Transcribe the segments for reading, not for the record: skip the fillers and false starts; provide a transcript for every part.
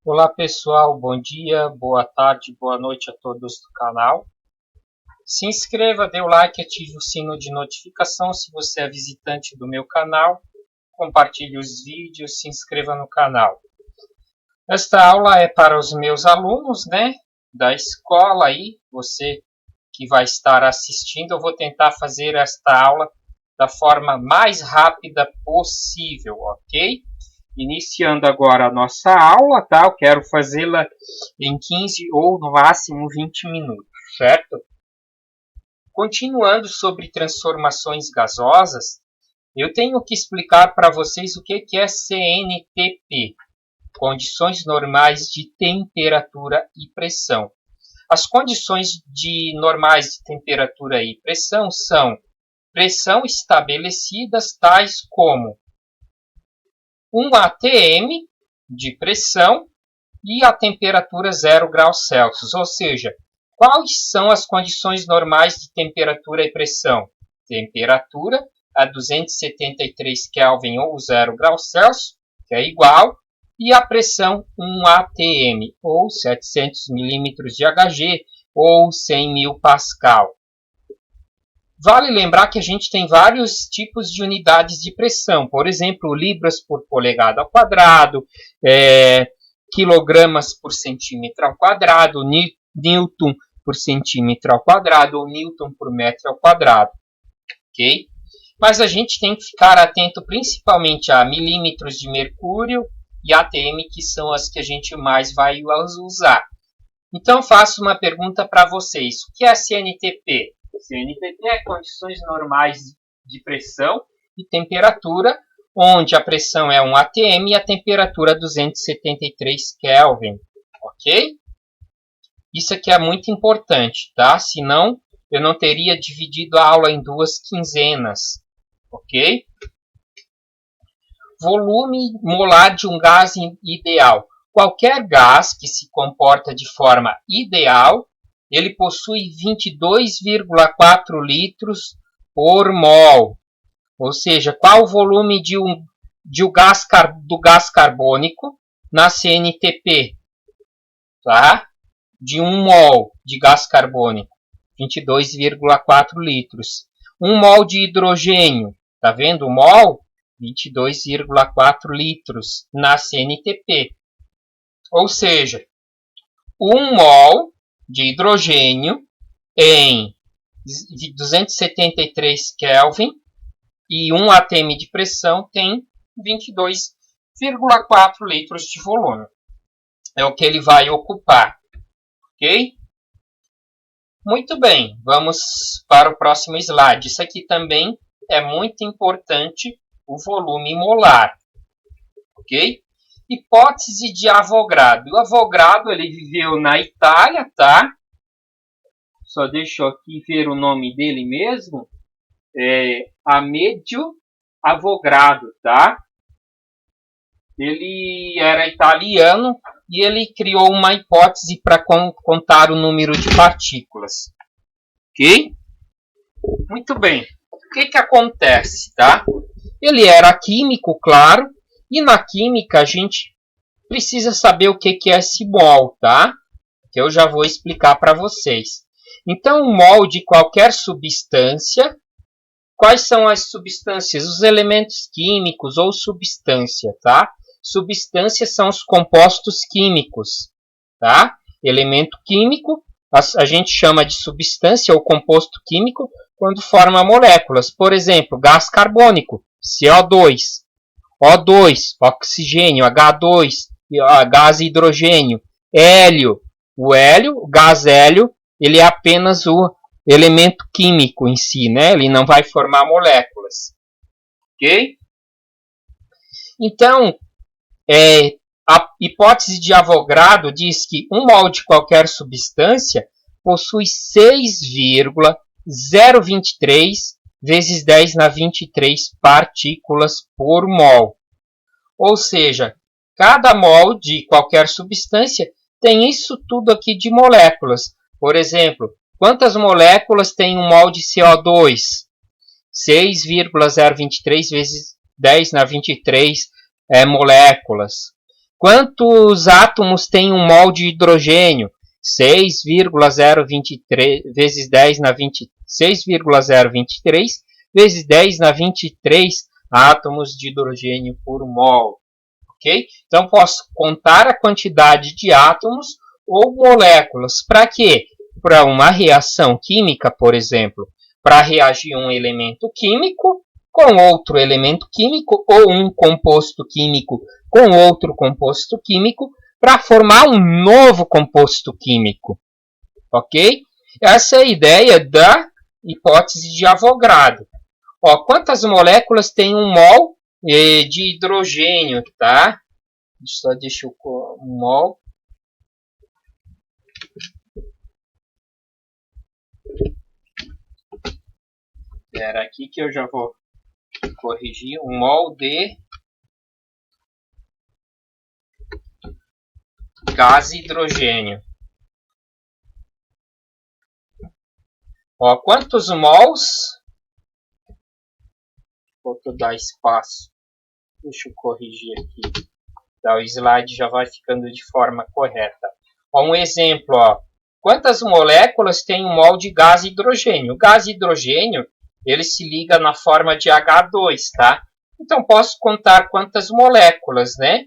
Olá pessoal, bom dia, boa tarde, boa noite a todos do canal. Se inscreva, dê o like, ative o sino de notificação se você é visitante do meu canal. Compartilhe os vídeos, se inscreva no canal. Esta aula é para os meus alunos, da escola aí, você que vai estar assistindo. Eu vou tentar fazer esta aula da forma mais rápida possível, ok? Iniciando agora a nossa aula, tá? Eu quero fazê-la em 15 ou no máximo 20 minutos, certo? Continuando sobre transformações gasosas, eu tenho que explicar para vocês o que é CNTP, condições normais de temperatura e pressão. As condições normais de temperatura e pressão são pressão estabelecidas, tais como um atm de pressão e a temperatura 0 graus Celsius. Ou seja, quais são as condições normais de temperatura e pressão? Temperatura a 273 Kelvin ou 0 graus Celsius, que é igual, e a pressão 1 atm, ou 700 milímetros de Hg, ou 100 mil Pascal. Vale lembrar que a gente tem vários tipos de unidades de pressão, por exemplo, libras por polegada ao quadrado, quilogramas por centímetro ao quadrado, newton por centímetro ao quadrado ou newton por metro ao quadrado, ok? Mas a gente tem que ficar atento principalmente a milímetros de mercúrio e atm, que são as que a gente mais vai usar. Então, faço uma pergunta para vocês. O que é CNTP? CNTP é condições normais de pressão e temperatura, onde a pressão é 1 atm e a temperatura 273 Kelvin, ok? Isso aqui é muito importante, tá? Senão, eu não teria dividido a aula em 2 quinzenas, ok? Volume molar de um gás ideal. Qualquer gás que se comporta de forma ideal, ele possui 22,4 litros por mol. Ou seja, qual o volume do gás carbônico na CNTP? Tá? De 1 mol de gás carbônico, 22,4 litros. 1 mol de hidrogênio, tá vendo o mol? 22,4 litros na CNTP. Ou seja, 1 mol de hidrogênio em 273 Kelvin e 1 atm de pressão tem 22,4 litros de volume. É o que ele vai ocupar, ok? Muito bem, vamos para o próximo slide. Isso aqui também é muito importante, o volume molar, ok? Hipótese de Avogadro. O Avogadro, ele viveu na Itália, tá? Só deixa eu aqui ver o nome dele mesmo. Amedeo Avogadro, tá? Ele era italiano e ele criou uma hipótese para contar o número de partículas. Ok? Muito bem. O que acontece, tá? Ele era químico, claro, e na química a gente precisa saber o que é esse mol, tá? Que eu já vou explicar para vocês. Então, o mol de qualquer substância, quais são as substâncias? Os elementos químicos ou substância, tá? Substâncias são os compostos químicos, tá? Elemento químico, a gente chama de substância ou composto químico quando forma moléculas. Por exemplo, gás carbônico, CO2, O2, oxigênio, H2, gás hidrogênio, hélio. O hélio, o gás hélio, ele é apenas o elemento químico em si, né? Ele não vai formar moléculas. Ok? Então, a hipótese de Avogadro diz que 1 mol de qualquer substância possui 6,023 vezes 10 na 23 partículas por mol. Ou seja, cada mol de qualquer substância tem isso tudo aqui de moléculas. Por exemplo, quantas moléculas tem 1 mol de CO2? 6,023 vezes 10 na 23 moléculas. Quantos átomos tem um mol de hidrogênio? 6,023 vezes 10 na 20, 6,023 vezes 10 na 23 átomos de hidrogênio por mol. Ok? Então, posso contar a quantidade de átomos ou moléculas. Para quê? Para uma reação química, por exemplo, para reagir um elemento químico com outro elemento químico ou um composto químico com outro composto químico para formar um novo composto químico. Ok? Essa é a ideia da hipótese de Avogadro. Ó, quantas moléculas tem um mol de hidrogênio, tá? Só deixa eu um mol. Espera aqui que eu já vou corrigir. Um mol de gás hidrogênio. Ó, quantos mols? Vou dar espaço. Deixa eu corrigir aqui. Então, o slide já vai ficando de forma correta. Ó, um exemplo, ó. Quantas moléculas tem um mol de gás hidrogênio? O gás hidrogênio, ele se liga na forma de H2, tá? Então, posso contar quantas moléculas, né?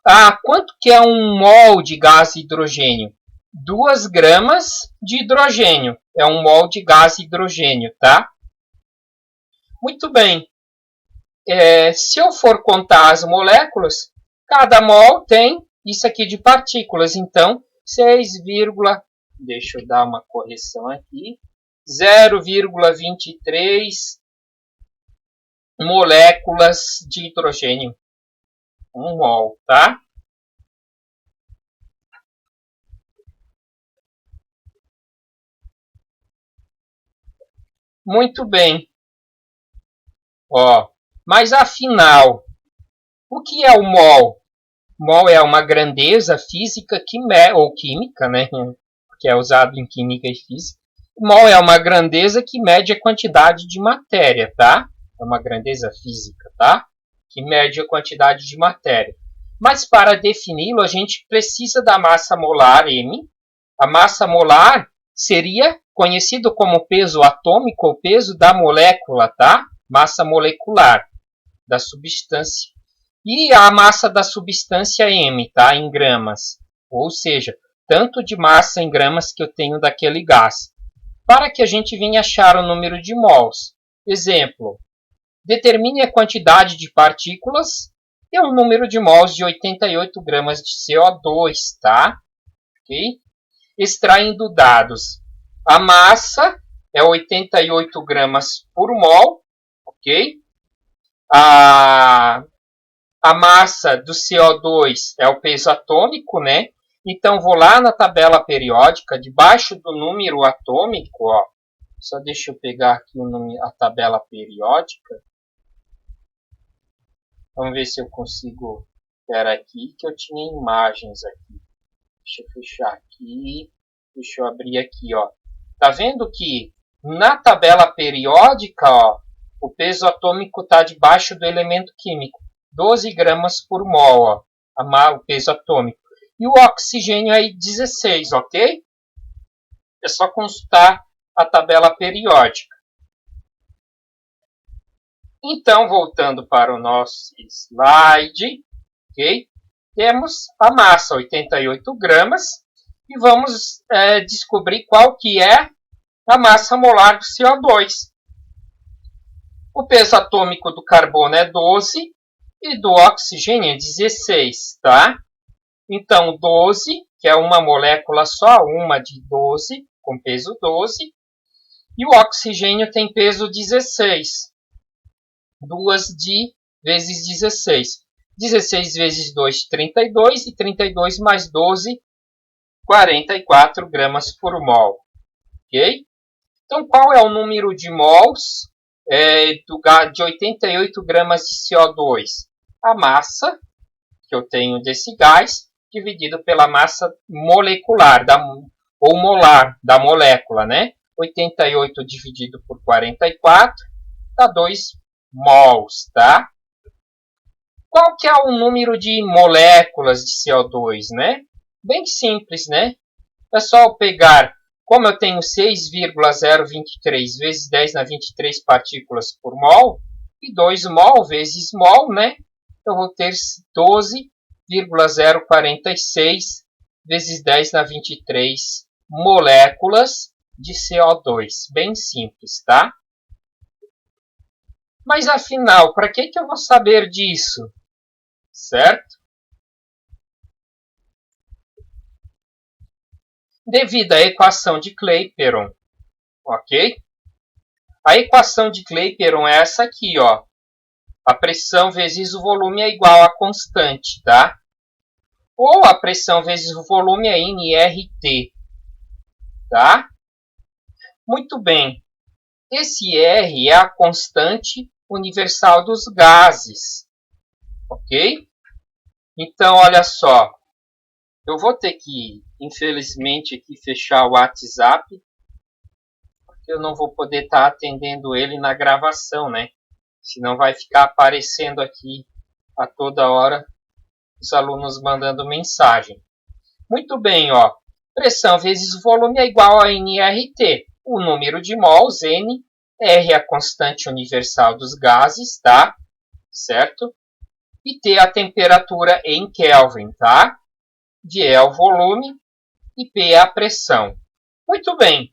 Ah, quanto que é um mol de gás hidrogênio? 2 gramas de hidrogênio. É um mol de gás hidrogênio, tá? Muito bem. Se eu for contar as moléculas, cada mol tem isso aqui de partículas. Então, 6, deixa eu dar uma correção aqui, 0,23 moléculas de hidrogênio. Um mol, tá? Muito bem. Ó, mas afinal, o que é o mol? Mol é uma grandeza física ou química, né? Que é usado em química e física. Mol é uma grandeza que mede a quantidade de matéria, tá? É uma grandeza física, tá? Que mede a quantidade de matéria. Mas para defini-lo, a gente precisa da massa molar M. A massa molar seria conhecido como peso atômico ou peso da molécula, tá? Massa molecular da substância. E a massa da substância M, tá? Em gramas. Ou seja, tanto de massa em gramas que eu tenho daquele gás. Para que a gente venha achar o número de mols. Exemplo. Determine a quantidade de partículas e o número de mols de 88 gramas de CO2, tá? Ok? Extraindo dados. A massa é 88 gramas por mol, ok? A massa do CO2 é o peso atômico, né? Então, vou lá na tabela periódica, debaixo do número atômico, ó. Só deixa eu pegar aqui a tabela periódica. Vamos ver se eu consigo. Espera aqui, que eu tinha imagens aqui. Deixa eu fechar aqui. Deixa eu abrir aqui, ó. Tá vendo que na tabela periódica, ó, o peso atômico está debaixo do elemento químico. 12 gramas por mol, ó, o peso atômico. E o oxigênio é 16, ok? É só consultar a tabela periódica. Então, voltando para o nosso slide, ok? Temos a massa, 88 gramas, e vamos descobrir qual que é a massa molar do CO2. O peso atômico do carbono é 12 e do oxigênio é 16, tá? Então, 12, que é uma molécula só, uma de 12, com peso 12, e o oxigênio tem peso 16. 2 vezes 16. 16 vezes 2, 32, e 32 mais 12, 44 gramas por mol. Ok? Então, qual é o número de mols de 88 gramas de CO2? A massa que eu tenho desse gás, dividido pela massa molecular, ou molar, da molécula, né? 88 dividido por 44, dá 2 mols, tá? Qual que é o número de moléculas de CO2, né? Bem simples, né? É só eu pegar, como eu tenho 6,023 vezes 10 na 23 partículas por mol, e 2 mol vezes mol, né? Eu vou ter 12,046 vezes 10 na 23 moléculas de CO2. Bem simples, tá? Mas afinal, para que eu vou saber disso? Certo? Devido à equação de Clapeyron, ok? A equação de Clapeyron é essa aqui, ó. A pressão vezes o volume é igual a constante, tá? Ou a pressão vezes o volume é nRT, tá? Muito bem. Esse R é a constante universal dos gases, ok? Então, olha só. Eu vou ter que, infelizmente, aqui fechar o WhatsApp, porque eu não vou poder estar atendendo ele na gravação, né? Senão vai ficar aparecendo aqui a toda hora os alunos mandando mensagem. Muito bem, ó. Pressão vezes volume é igual a nRT. O número de mols, N, R é a constante universal dos gases, tá? Certo? E T é a temperatura em Kelvin, tá? V é o volume e P é a pressão. Muito bem.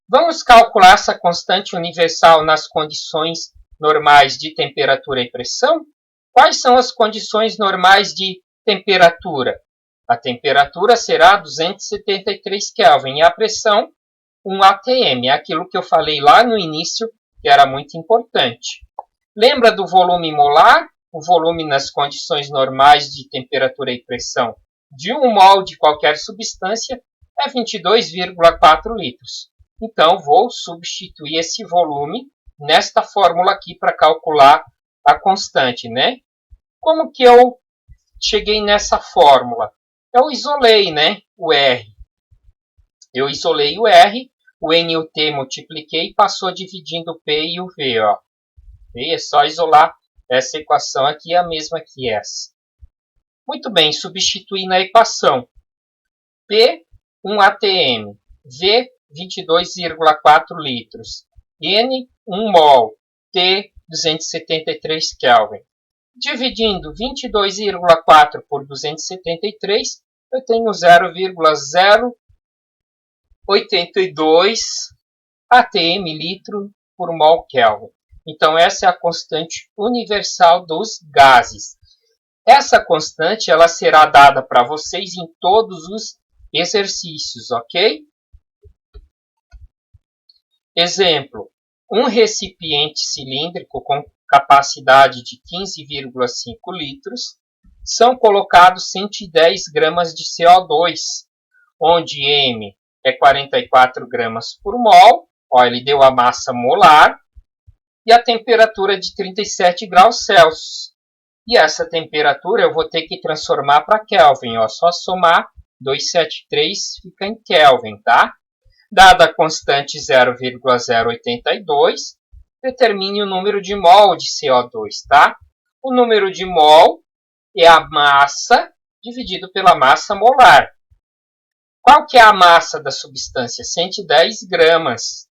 Vamos calcular essa constante universal nas condições normais de temperatura e pressão? Quais são as condições normais de temperatura? A temperatura será 273 Kelvin e a pressão 1 atm, é aquilo que eu falei lá no início, que era muito importante. Lembra do volume molar? O volume nas condições normais de temperatura e pressão de 1 mol de qualquer substância é 22,4 litros. Então, vou substituir esse volume nesta fórmula aqui para calcular a constante, né? Como que eu cheguei nessa fórmula? Eu isolei, né, o R. Eu isolei o R, o N e o T multipliquei e passou dividindo o P e o V, ó. E é só isolar essa equação aqui, a mesma que essa. Muito bem, substituir na equação. P, 1 atm. V, 22,4 litros. N, 1 mol. T, 273 Kelvin. Dividindo 22,4 por 273, eu tenho 0,082 atm litro por mol Kelvin. Então, essa é a constante universal dos gases. Essa constante ela será dada para vocês em todos os exercícios, ok? Exemplo, um recipiente cilíndrico com capacidade de 15,5 litros, são colocados 110 gramas de CO2, onde M é 44 gramas por mol, ó, ele deu a massa molar, e a temperatura de 37 graus Celsius. E essa temperatura eu vou ter que transformar para Kelvin, ó, só somar 273 fica em Kelvin, tá? Dada a constante 0,082, determine o número de mol de CO2, tá? O número de mol é a massa dividido pela massa molar. Qual que é a massa da substância? 110 gramas.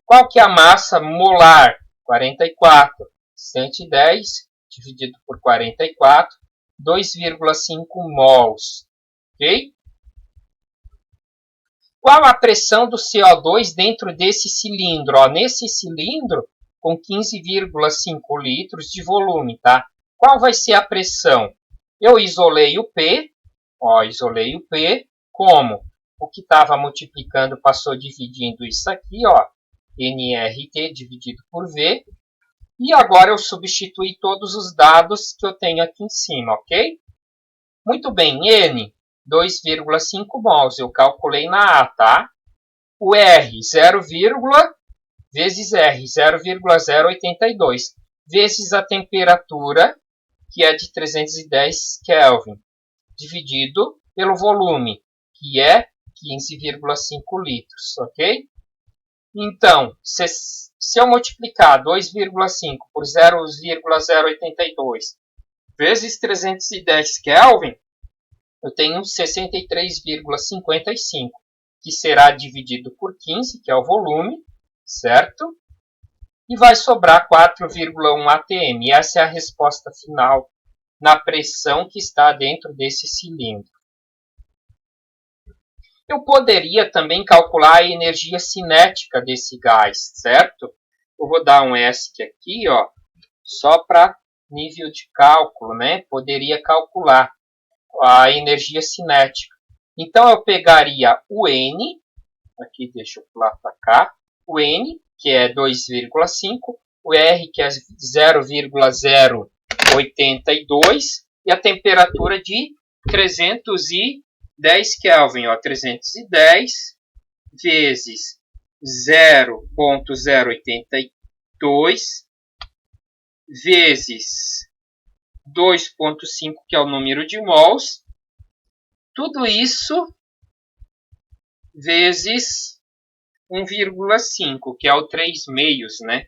Qual que é a massa molar? 44. 110 dividido por 44, 2,5 mols. Ok? Qual a pressão do CO2 dentro desse cilindro? Ó, nesse cilindro, com 15,5 litros de volume, tá? Qual vai ser a pressão? Eu isolei o P, ó, isolei o P, como? O que estava multiplicando passou dividindo isso aqui, ó, nRT dividido por V, e agora eu substituí todos os dados que eu tenho aqui em cima, ok? Muito bem, N, 2,5 mols, eu calculei na A, tá? O R, 0, vezes R, 0,082, vezes a temperatura, que é de 310 Kelvin, dividido pelo volume, que é 15,5 litros, ok? Então, se eu multiplicar 2,5 por 0,082 vezes 310 Kelvin, eu tenho 63,55, que será dividido por 15, que é o volume, certo? E vai sobrar 4,1 atm. Essa é a resposta final na pressão que está dentro desse cilindro. Eu poderia também calcular a energia cinética desse gás, certo? Eu vou dar um ESC aqui, ó, só para nível de cálculo, né? Poderia calcular a energia cinética. Então, eu pegaria o N, aqui deixa eu pular para cá, o N, que é 2,5, o R, que é 0,082, e a temperatura de 310 Kelvin, ó, 310 vezes 0,082 vezes 2,5, que é o número de mols, tudo isso vezes 1,5, que é o 3 meios, né?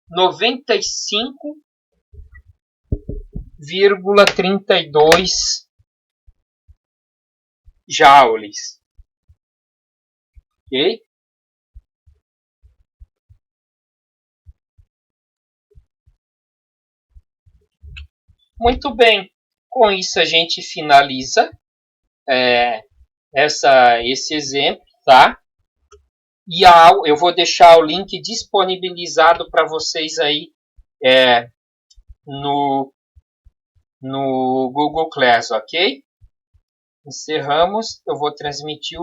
95,32 joules. Ok? Muito bem. Com isso a gente finaliza esse exemplo, tá? E eu vou deixar o link disponibilizado para vocês aí no Google Class, ok? Encerramos. Eu vou transmitir o